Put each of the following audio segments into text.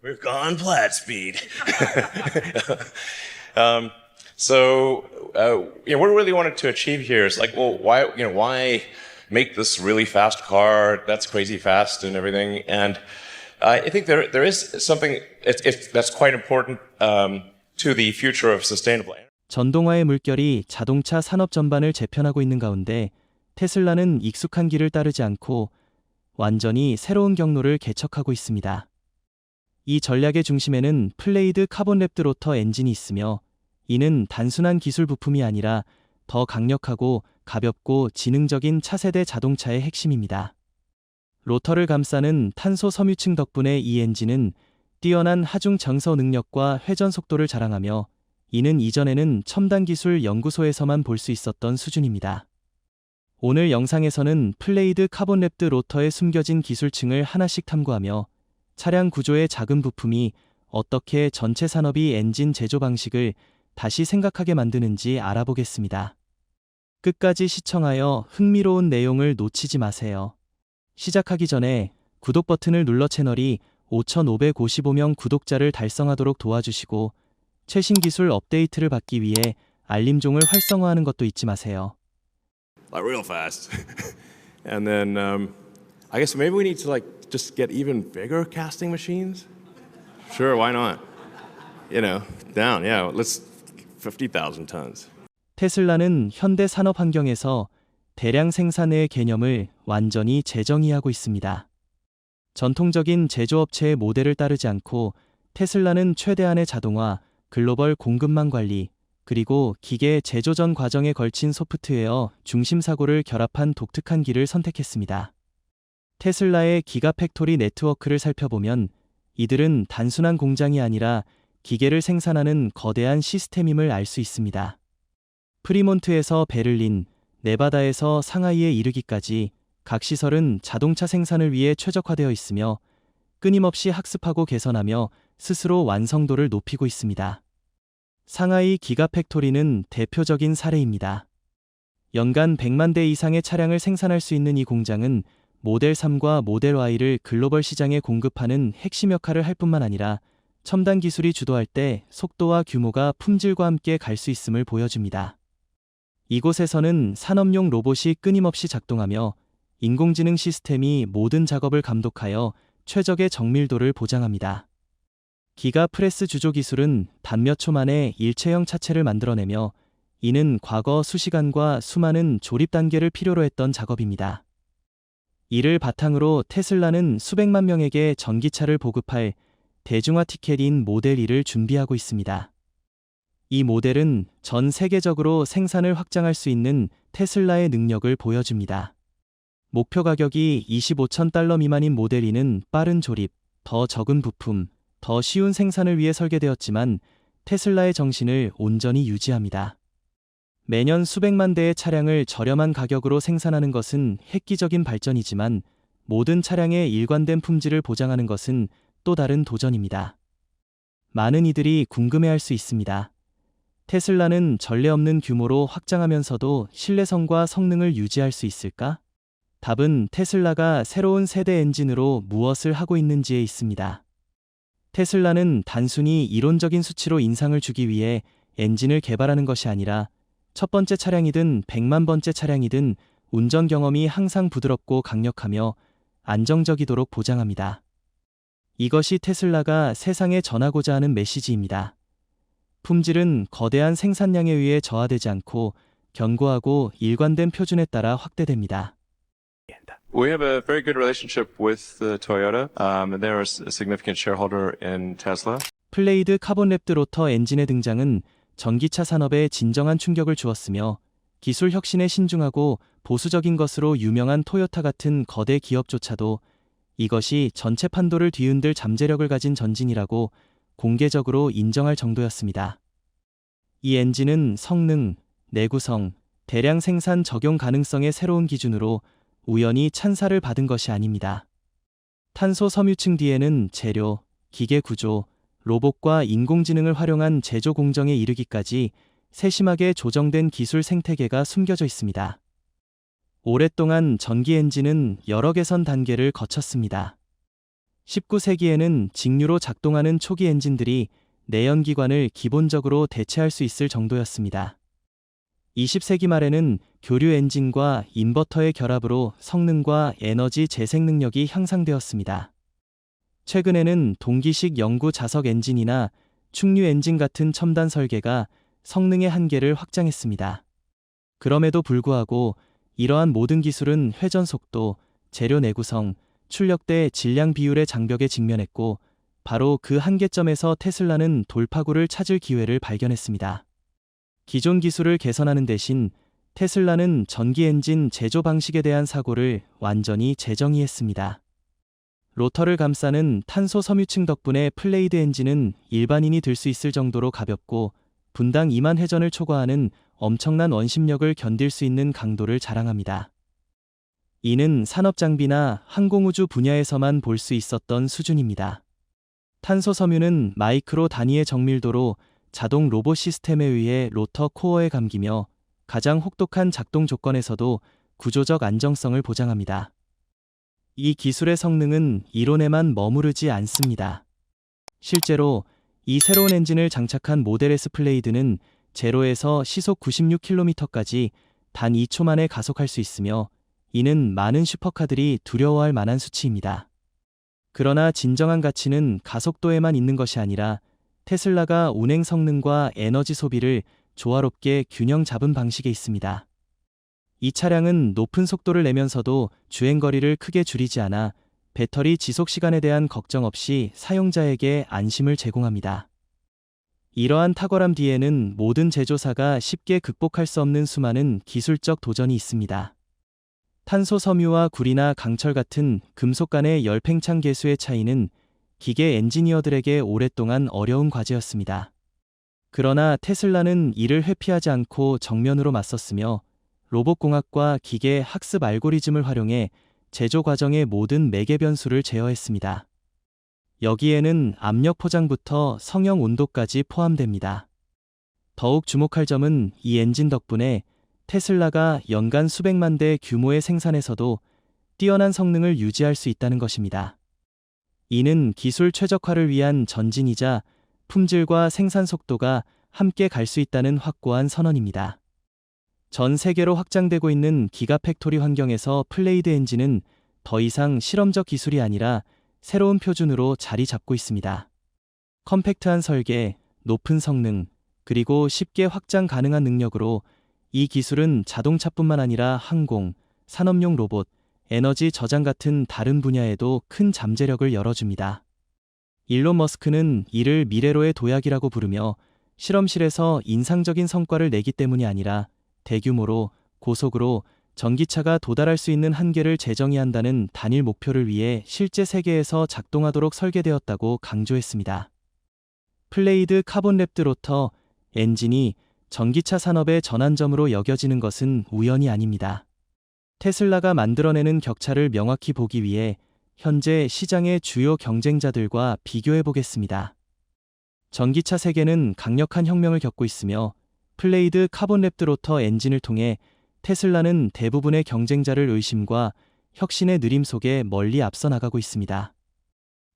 We've gone flat speed. um, what we really wanted to achieve here is like, well, why make this really fast car that's crazy fast and everything? And I think there is something that's quite important to the future of sustainable. 전동화의 물결이 자동차 산업 전반을 재편하고 있는 가운데 테슬라는 익숙한 길을 따르지 않고 완전히 새로운 경로를 개척하고 있습니다. 이 전략의 중심에는 플레이드 카본 랩드 로터 엔진이 있으며 이는 단순한 기술 부품이 아니라 더 강력하고 가볍고 지능적인 차세대 자동차의 핵심입니다. 로터를 감싸는 탄소 섬유층 덕분에 이 엔진은 뛰어난 하중 정서 능력과 회전 속도를 자랑하며 이는 이전에는 첨단 기술 연구소에서만 볼 수 있었던 수준입니다. 오늘 영상에서는 플레이드 카본 랩드 로터에 숨겨진 기술층을 하나씩 탐구하며 차량 구조의 작은 부품이 어떻게 전체 산업이 엔진 제조 방식을 다시 생각하게 만드는지 알아보겠습니다. 끝까지 시청하여 흥미로운 내용을 놓치지 마세요. 시작하기 전에 구독 버튼을 눌러 채널이 5,555명 구독자를 달성하도록 도와주시고 최신 기술 업데이트를 받기 위해 알림종을 활성화하는 것도 잊지 마세요. Like real fast. And then I guess maybe we need to just get even bigger casting machines. Sure, why not? Down. Yeah, let's 50,000 tons. 테슬라는 현대 산업 환경에서 대량 생산의 개념을 완전히 재정의하고 있습니다. 전통적인 제조업체의 모델을 따르지 않고 테슬라는 최대한의 자동화, 글로벌 공급망 관리, 그리고 기계 제조 전 과정에 걸친 소프트웨어 중심 사고를 결합한 독특한 길을 선택했습니다. 테슬라의 기가팩토리 네트워크를 살펴보면 이들은 단순한 공장이 아니라 기계를 생산하는 거대한 시스템임을 알 수 있습니다. 프리몬트에서 베를린, 네바다에서 상하이에 이르기까지 각 시설은 자동차 생산을 위해 최적화되어 있으며 끊임없이 학습하고 개선하며 스스로 완성도를 높이고 있습니다. 상하이 기가팩토리는 대표적인 사례입니다. 연간 100만 대 이상의 차량을 생산할 수 있는 이 공장은 모델 3과 모델 Y를 글로벌 시장에 공급하는 핵심 역할을 할 뿐만 아니라 첨단 기술이 주도할 때 속도와 규모가 품질과 함께 갈 수 있음을 보여줍니다. 이곳에서는 산업용 로봇이 끊임없이 작동하며 인공지능 시스템이 모든 작업을 감독하여 최적의 정밀도를 보장합니다. 기가 프레스 주조 기술은 단 몇 초 만에 일체형 차체를 만들어내며 이는 과거 수시간과 수많은 조립 단계를 필요로 했던 작업입니다. 이를 바탕으로 테슬라는 수백만 명에게 전기차를 보급할 대중화 티켓인 모델 2를 준비하고 있습니다. 이 모델은 전 세계적으로 생산을 확장할 수 있는 테슬라의 능력을 보여줍니다. 목표 가격이 25,000달러 미만인 모델 2는 빠른 조립, 더 적은 부품, 더 쉬운 생산을 위해 설계되었지만 테슬라의 정신을 온전히 유지합니다. 매년 수백만 대의 차량을 저렴한 가격으로 생산하는 것은 획기적인 발전이지만 모든 차량의 일관된 품질을 보장하는 것은 또 다른 도전입니다. 많은 이들이 궁금해할 수 있습니다. 테슬라는 전례 없는 규모로 확장하면서도 신뢰성과 성능을 유지할 수 있을까? 답은 테슬라가 새로운 세대 엔진으로 무엇을 하고 있는지에 있습니다. 테슬라는 단순히 이론적인 수치로 인상을 주기 위해 엔진을 개발하는 것이 아니라 첫 번째 차량이든 100만 번째 차량이든 운전 경험이 항상 부드럽고 강력하며 안정적이도록 보장합니다. 이것이 테슬라가 세상에 전하고자 하는 메시지입니다. 품질은 거대한 생산량에 의해 저하되지 않고 견고하고 일관된 표준에 따라 확대됩니다. We have a very good relationship with Toyota. They're a significant shareholder in Tesla. 플레이드 카본 랩드 로터 엔진의 등장은 전기차 산업에 진정한 충격을 주었으며 기술 혁신에 신중하고 보수적인 것으로 유명한 토요타 같은 거대 기업조차도 이것이 전체 판도를 뒤흔들 잠재력을 가진 전진이라고 공개적으로 인정할 정도였습니다. 이 엔진은 성능, 내구성, 대량 생산 적용 가능성의 새로운 기준으로 우연히 찬사를 받은 것이 아닙니다. 탄소 섬유층 뒤에는 재료, 기계 구조, 로봇과 인공지능을 활용한 제조 공정에 이르기까지 세심하게 조정된 기술 생태계가 숨겨져 있습니다. 오랫동안 전기 엔진은 여러 개선 단계를 거쳤습니다. 19세기에는 직류로 작동하는 초기 엔진들이 내연기관을 기본적으로 대체할 수 있을 정도였습니다. 20세기 말에는 교류 엔진과 인버터의 결합으로 성능과 에너지 재생 능력이 향상되었습니다. 최근에는 동기식 영구 자석 엔진이나 충류 엔진 같은 첨단 설계가 성능의 한계를 확장했습니다. 그럼에도 불구하고 이러한 모든 기술은 회전 속도, 재료 내구성, 출력대 질량 비율의 장벽에 직면했고, 바로 그 한계점에서 테슬라는 돌파구를 찾을 기회를 발견했습니다. 기존 기술을 개선하는 대신 테슬라는 전기 엔진 제조 방식에 대한 사고를 완전히 재정의했습니다. 로터를 감싸는 탄소 섬유층 덕분에 플레이드 엔진은 일반인이 들 수 있을 정도로 가볍고 분당 2만 회전을 초과하는 엄청난 원심력을 견딜 수 있는 강도를 자랑합니다. 이는 산업장비나 항공우주 분야에서만 볼 수 있었던 수준입니다. 탄소 섬유는 마이크로 단위의 정밀도로 자동 로봇 시스템에 의해 로터 코어에 감기며 가장 혹독한 작동 조건에서도 구조적 안정성을 보장합니다. 이 기술의 성능은 이론에만 머무르지 않습니다. 실제로 이 새로운 엔진을 장착한 모델 S 플레이드는 제로에서 시속 96km까지 단 2초 만에 가속할 수 있으며, 이는 많은 슈퍼카들이 두려워할 만한 수치입니다. 그러나 진정한 가치는 가속도에만 있는 것이 아니라 테슬라가 운행 성능과 에너지 소비를 조화롭게 균형 잡은 방식에 있습니다. 이 차량은 높은 속도를 내면서도 주행거리를 크게 줄이지 않아 배터리 지속 시간에 대한 걱정 없이 사용자에게 안심을 제공합니다. 이러한 탁월함 뒤에는 모든 제조사가 쉽게 극복할 수 없는 수많은 기술적 도전이 있습니다. 탄소 섬유와 구리나 강철 같은 금속 간의 열팽창 계수의 차이는 기계 엔지니어들에게 오랫동안 어려운 과제였습니다. 그러나 테슬라는 이를 회피하지 않고 정면으로 맞섰으며, 로봇공학과 기계 학습 알고리즘을 활용해 제조 과정의 모든 매개 변수를 제어했습니다. 여기에는 압력 포장부터 성형 온도까지 포함됩니다. 더욱 주목할 점은 이 엔진 덕분에 테슬라가 연간 수백만 대 규모의 생산에서도 뛰어난 성능을 유지할 수 있다는 것입니다. 이는 기술 최적화를 위한 전진이자 품질과 생산 속도가 함께 갈 수 있다는 확고한 선언입니다. 전 세계로 확장되고 있는 기가팩토리 환경에서 플레이드 엔진은 더 이상 실험적 기술이 아니라 새로운 표준으로 자리 잡고 있습니다. 컴팩트한 설계, 높은 성능, 그리고 쉽게 확장 가능한 능력으로 이 기술은 자동차뿐만 아니라 항공, 산업용 로봇, 에너지 저장 같은 다른 분야에도 큰 잠재력을 열어줍니다. 일론 머스크는 이를 미래로의 도약이라고 부르며, 실험실에서 인상적인 성과를 내기 때문이 아니라 대규모로, 고속으로 전기차가 도달할 수 있는 한계를 재정의한다는 단일 목표를 위해 실제 세계에서 작동하도록 설계되었다고 강조했습니다. 플레이드 카본 랩드 로터 엔진이 전기차 산업의 전환점으로 여겨지는 것은 우연이 아닙니다. 테슬라가 만들어내는 격차를 명확히 보기 위해 현재 시장의 주요 경쟁자들과 비교해 보겠습니다. 전기차 세계는 강력한 혁명을 겪고 있으며, 플레이드 카본 랩드 로터 엔진을 통해 테슬라는 대부분의 경쟁자를 의심과 혁신의 느림 속에 멀리 앞서 나가고 있습니다.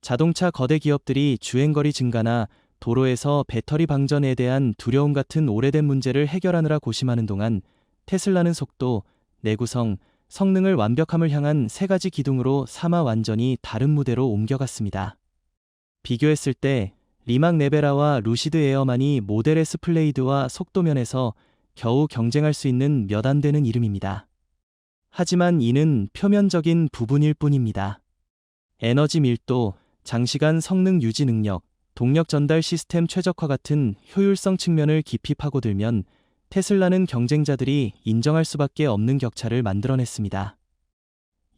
자동차 거대 기업들이 주행거리 증가나 도로에서 배터리 방전에 대한 두려움 같은 오래된 문제를 해결하느라 고심하는 동안 테슬라는 속도, 내구성, 성능을 완벽함을 향한 세 가지 기둥으로 삼아 완전히 다른 무대로 옮겨갔습니다. 비교했을 때 리막 네베라와 루시드 에어만이 모델 S 플레이드와 속도면에서 겨우 경쟁할 수 있는 몇 안 되는 이름입니다. 하지만 이는 표면적인 부분일 뿐입니다. 에너지 밀도, 장시간 성능 유지 능력, 동력 전달 시스템 최적화 같은 효율성 측면을 깊이 파고들면 테슬라는 경쟁자들이 인정할 수밖에 없는 격차를 만들어냈습니다.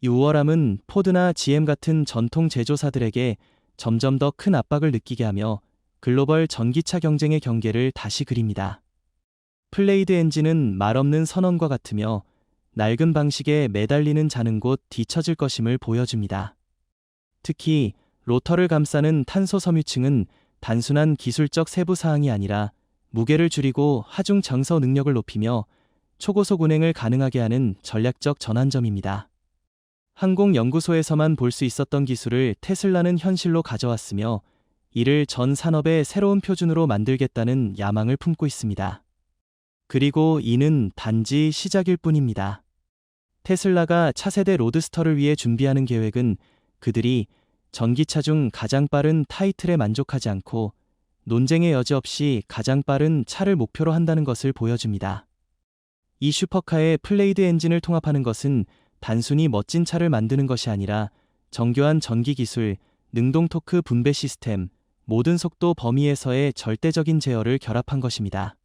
이 우월함은 포드나 GM 같은 전통 제조사들에게 점점 더 큰 압박을 느끼게 하며 글로벌 전기차 경쟁의 경계를 다시 그립니다. 플레이드 엔진은 말없는 선언과 같으며 낡은 방식에 매달리는 자는 곳 뒤처질 것임을 보여줍니다. 특히 로터를 감싸는 탄소 섬유층은 단순한 기술적 세부 사항이 아니라 무게를 줄이고 하중 정서 능력을 높이며 초고속 운행을 가능하게 하는 전략적 전환점입니다. 항공연구소에서만 볼 수 있었던 기술을 테슬라는 현실로 가져왔으며 이를 전 산업의 새로운 표준으로 만들겠다는 야망을 품고 있습니다. 그리고 이는 단지 시작일 뿐입니다. 테슬라가 차세대 로드스터를 위해 준비하는 계획은 그들이 전기차 중 가장 빠른 타이틀에 만족하지 않고 논쟁의 여지 없이 가장 빠른 차를 목표로 한다는 것을 보여줍니다. 이 슈퍼카에 플레이드 엔진을 통합하는 것은 단순히 멋진 차를 만드는 것이 아니라 정교한 전기 기술, 능동 토크 분배 시스템, 모든 속도 범위에서의 절대적인 제어를 결합한 것입니다.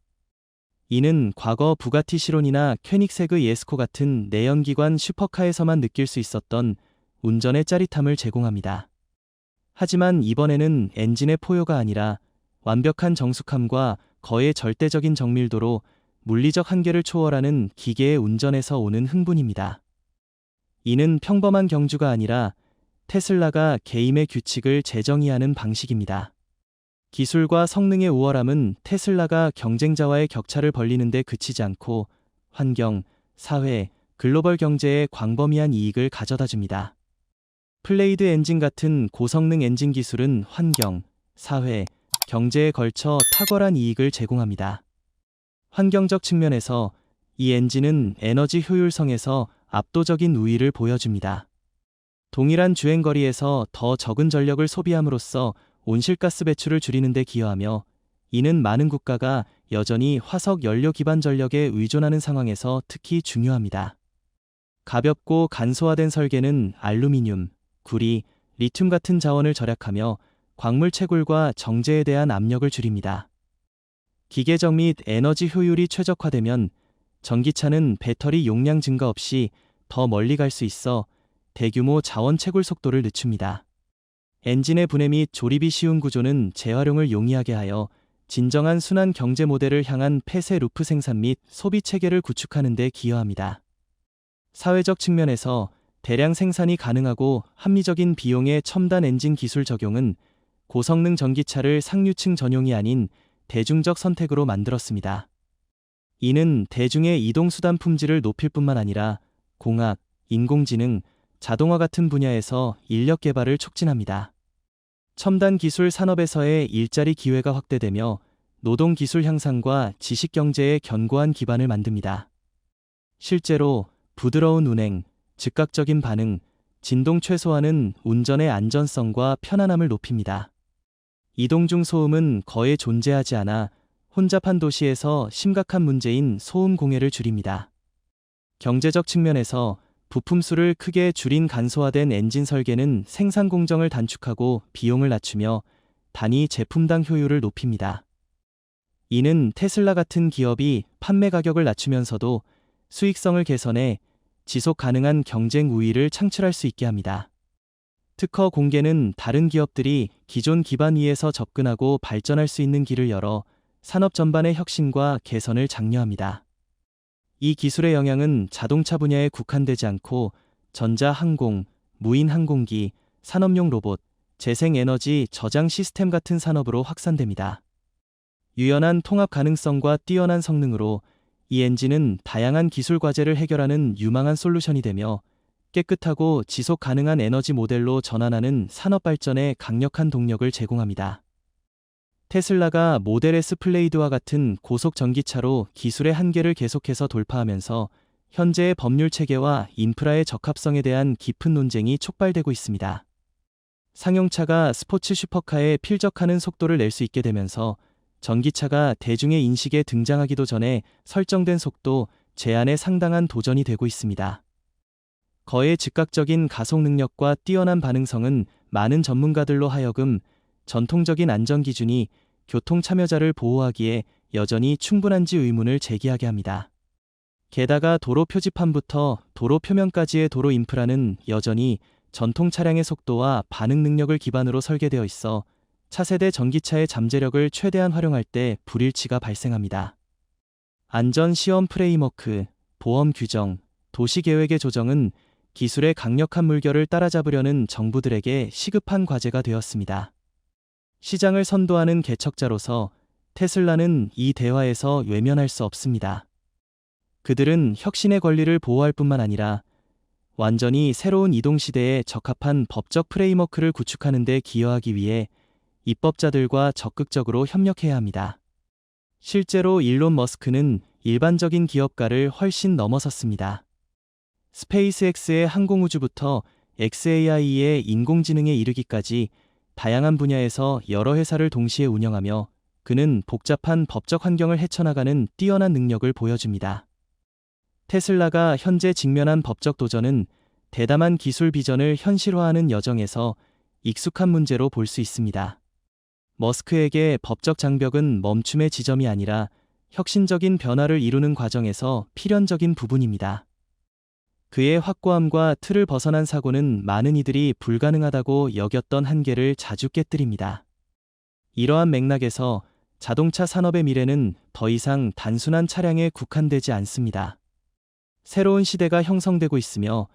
이는 과거 부가티 시론이나 퀘닉세그 예스코 같은 내연기관 슈퍼카에서만 느낄 수 있었던 운전의 짜릿함을 제공합니다. 하지만 이번에는 엔진의 포효가 아니라 완벽한 정숙함과 거의 절대적인 정밀도로 물리적 한계를 초월하는 기계의 운전에서 오는 흥분입니다. 이는 평범한 경주가 아니라 테슬라가 게임의 규칙을 재정의하는 방식입니다. 기술과 성능의 우월함은 테슬라가 경쟁자와의 격차를 벌리는 데 그치지 않고 환경, 사회, 글로벌 경제에 광범위한 이익을 가져다 줍니다. 플레이드 엔진 같은 고성능 엔진 기술은 환경, 사회, 경제에 걸쳐 탁월한 이익을 제공합니다. 환경적 측면에서 이 엔진은 에너지 효율성에서 압도적인 우위를 보여줍니다. 동일한 주행거리에서 더 적은 전력을 소비함으로써 온실가스 배출을 줄이는 데 기여하며 이는 많은 국가가 여전히 화석 연료 기반 전력에 의존하는 상황에서 특히 중요합니다. 가볍고 간소화된 설계는 알루미늄, 구리, 리튬 같은 자원을 절약하며 광물 채굴과 정제에 대한 압력을 줄입니다. 기계적 및 에너지 효율이 최적화되면 전기차는 배터리 용량 증가 없이 더 멀리 갈 수 있어 대규모 자원 채굴 속도를 늦춥니다. 엔진의 분해 및 조립이 쉬운 구조는 재활용을 용이하게 하여 진정한 순환 경제 모델을 향한 폐쇄 루프 생산 및 소비 체계를 구축하는 데 기여합니다. 사회적 측면에서 대량 생산이 가능하고 합리적인 비용의 첨단 엔진 기술 적용은 고성능 전기차를 상류층 전용이 아닌 대중적 선택으로 만들었습니다. 이는 대중의 이동수단 품질을 높일 뿐만 아니라 공학, 인공지능, 자동화 같은 분야에서 인력 개발을 촉진합니다. 첨단 기술 산업에서의 일자리 기회가 확대되며 노동 기술 향상과 지식 경제의 견고한 기반을 만듭니다. 실제로 부드러운 운행, 즉각적인 반응, 진동 최소화는 운전의 안전성과 편안함을 높입니다. 이동 중 소음은 거의 존재하지 않아 혼잡한 도시에서 심각한 문제인 소음 공해를 줄입니다. 경제적 측면에서 부품 수를 크게 줄인 간소화된 엔진 설계는 생산 공정을 단축하고 비용을 낮추며 단위 제품당 효율을 높입니다. 이는 테슬라 같은 기업이 판매 가격을 낮추면서도 수익성을 개선해 지속 가능한 경쟁 우위를 창출할 수 있게 합니다. 특허 공개는 다른 기업들이 기존 기반 위에서 접근하고 발전할 수 있는 길을 열어 산업 전반의 혁신과 개선을 장려합니다. 이 기술의 영향은 자동차 분야에 국한되지 않고 전자 항공, 무인 항공기, 산업용 로봇, 재생에너지 저장 시스템 같은 산업으로 확산됩니다. 유연한 통합 가능성과 뛰어난 성능으로 이 엔진은 다양한 기술 과제를 해결하는 유망한 솔루션이 되며 깨끗하고 지속 가능한 에너지 모델로 전환하는 산업 발전에 강력한 동력을 제공합니다. 테슬라가 모델 S 플레이드와 같은 고속 전기차로 기술의 한계를 계속해서 돌파하면서 현재의 법률 체계와 인프라의 적합성에 대한 깊은 논쟁이 촉발되고 있습니다. 상용차가 스포츠 슈퍼카에 필적하는 속도를 낼 수 있게 되면서 전기차가 대중의 인식에 등장하기도 전에 설정된 속도 제한에 상당한 도전이 되고 있습니다. 거의 즉각적인 가속 능력과 뛰어난 반응성은 많은 전문가들로 하여금 전통적인 안전 기준이 교통 참여자를 보호하기에 여전히 충분한지 의문을 제기하게 합니다. 게다가 도로 표지판부터 도로 표면까지의 도로 인프라는 여전히 전통 차량의 속도와 반응 능력을 기반으로 설계되어 있어 차세대 전기차의 잠재력을 최대한 활용할 때 불일치가 발생합니다. 안전 시험 프레임워크, 보험 규정, 도시 계획의 조정은 기술의 강력한 물결을 따라잡으려는 정부들에게 시급한 과제가 되었습니다. 시장을 선도하는 개척자로서 테슬라는 이 대화에서 외면할 수 없습니다. 그들은 혁신의 권리를 보호할 뿐만 아니라 완전히 새로운 이동 시대에 적합한 법적 프레임워크를 구축하는 데 기여하기 위해 입법자들과 적극적으로 협력해야 합니다. 실제로 일론 머스크는 일반적인 기업가를 훨씬 넘어섰습니다. 스페이스X의 항공우주부터 XAI의 인공지능에 이르기까지 다양한 분야에서 여러 회사를 동시에 운영하며 그는 복잡한 법적 환경을 헤쳐나가는 뛰어난 능력을 보여줍니다. 테슬라가 현재 직면한 법적 도전은 대담한 기술 비전을 현실화하는 여정에서 익숙한 문제로 볼 수 있습니다. 머스크에게 법적 장벽은 멈춤의 지점이 아니라 혁신적인 변화를 이루는 과정에서 필연적인 부분입니다. 그의 확고함과 틀을 벗어난 사고는 많은 이들이 불가능하다고 여겼던 한계를 자주 깨뜨립니다. 이러한 맥락에서 자동차 산업의 미래는 더 이상 단순한 차량에 국한되지 않습니다. 새로운 시대가 형성되고 있으며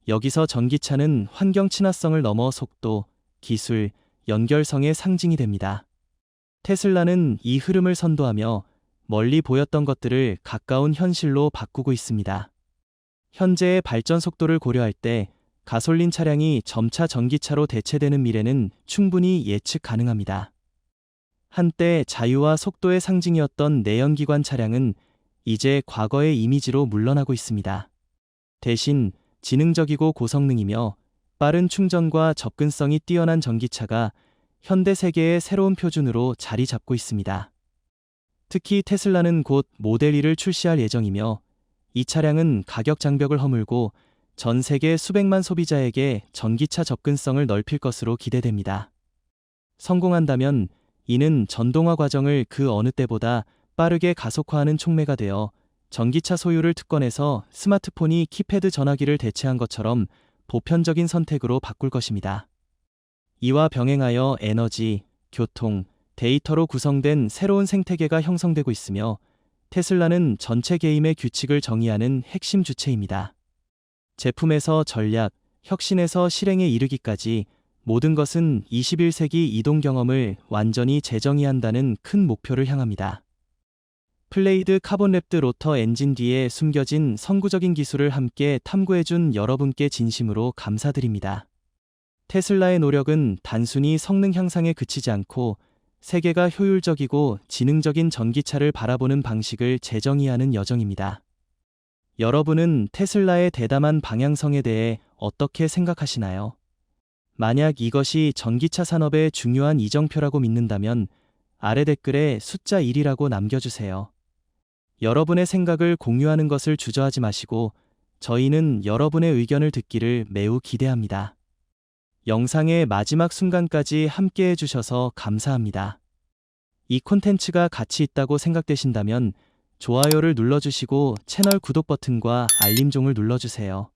여기서 전기차는 환경 친화성을 넘어 속도, 기술, 연결성의 상징이 됩니다. 테슬라는 이 흐름을 선도하며 멀리 보였던 것들을 가까운 현실로 바꾸고 있습니다. 현재의 발전 속도를 고려할 때 가솔린 차량이 점차 전기차로 대체되는 미래는 충분히 예측 가능합니다. 한때 자유와 속도의 상징이었던 내연기관 차량은 이제 과거의 이미지로 물러나고 있습니다. 대신 지능적이고 고성능이며 빠른 충전과 접근성이 뛰어난 전기차가 현대 세계의 새로운 표준으로 자리 잡고 있습니다. 특히 테슬라는 곧 모델 2를 출시할 예정이며 이 차량은 가격 장벽을 허물고 전 세계 수백만 소비자에게 전기차 접근성을 넓힐 것으로 기대됩니다. 성공한다면 이는 전동화 과정을 그 어느 때보다 빠르게 가속화하는 촉매가 되어 전기차 소유를 특권에서 스마트폰이 키패드 전화기를 대체한 것처럼 보편적인 선택으로 바꿀 것입니다. 이와 병행하여 에너지, 교통, 데이터로 구성된 새로운 생태계가 형성되고 있으며 테슬라는 전체 게임의 규칙을 정의하는 핵심 주체입니다. 제품에서 전략, 혁신에서 실행에 이르기까지 모든 것은 21세기 이동 경험을 완전히 재정의한다는 큰 목표를 향합니다. 플레이드 카본랩드 로터 엔진 뒤에 숨겨진 선구적인 기술을 함께 탐구해준 여러분께 진심으로 감사드립니다. 테슬라의 노력은 단순히 성능 향상에 그치지 않고 세계가 효율적이고 지능적인 전기차를 바라보는 방식을 재정의하는 여정입니다. 여러분은 테슬라의 대담한 방향성에 대해 어떻게 생각하시나요? 만약 이것이 전기차 산업의 중요한 이정표라고 믿는다면 아래 댓글에 숫자 1이라고 남겨주세요. 여러분의 생각을 공유하는 것을 주저하지 마시고 저희는 여러분의 의견을 듣기를 매우 기대합니다. 영상의 마지막 순간까지 함께 해주셔서 감사합니다. 이 콘텐츠가 가치 있다고 생각되신다면 좋아요를 눌러주시고 채널 구독 버튼과 알림종을 눌러주세요.